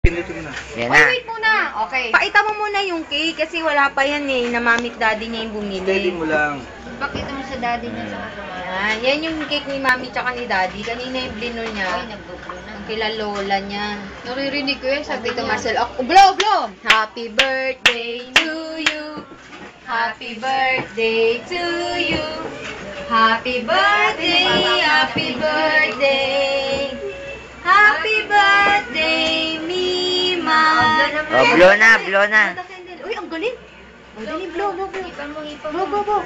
Pinutin mo na. Yan Uy, na. wait muna. Okay. Pakita mo muna yung cake kasi wala pa yan eh. Namamit daddy niya yung bumili. Steady mo lang. Pakita mo sa daddy niya sa kasama. Yan yung cake ni mami tsaka ni daddy. Kanina yung blinol niya. Ay, nagbubulo na. Ang kila lola niya. Naririnig ko eh, sabi Sabi to niya. Marcel, oh, blow, blow! Happy birthday to you. Happy birthday to you. Happy birthday, happy birthday. Happy birthday, Mima. Oh, blow na, blow na. Uy, ang galing. Ang galing, blow, blow, blow. Ipan mo, ipan Blow, mo. blow, blow.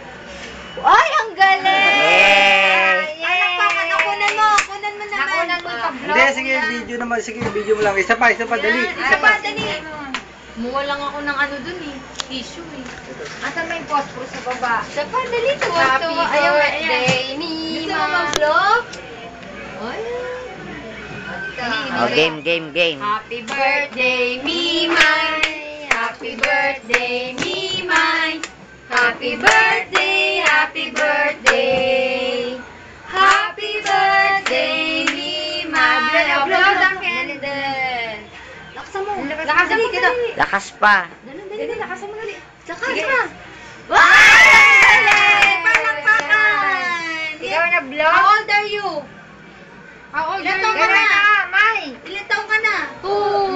Ay, ang galing! Yay! Palakpakan, kunan mo naman. Nakunan mo pa-vlog. Hindi, sige, video naman. Sige, video mo lang. Isa pa, dali. Isa pa, dali. Muwa lang ako ng ano dun eh. Tissue eh. Asan may phosphorus sa baba? Isa pa, dali. Happy birthday, Gusto mo mag-vlog? Ay. Oh, game, game, game. Happy birthday, Mimay. Happy birthday, Mimay. Happy birthday, happy birthday. Happy birthday, Mimay. Blow the candle. Lakasan mo. Lakasan mo, kita. Lakas pa. Dali, lakasan mo dali. Lakas Sige. pa. Wow! Palakpakan! Ikaw na blow? How old are you? How old Ilan are taon you? ka na? May. Ilan taong ka na? 2.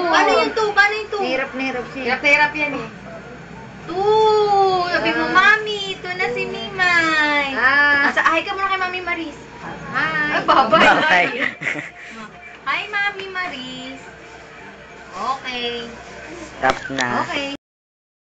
Paano yung 2? Paano yung 2? Hirap na hirap siya. Hirap yan eh. 2! Sabi mo, Mami, ito na si Mimay. Hi ka muna kay Mami Maris. Hi. Babay. Bye. Hi, Mami Maris. Okay. Stop na. Okay.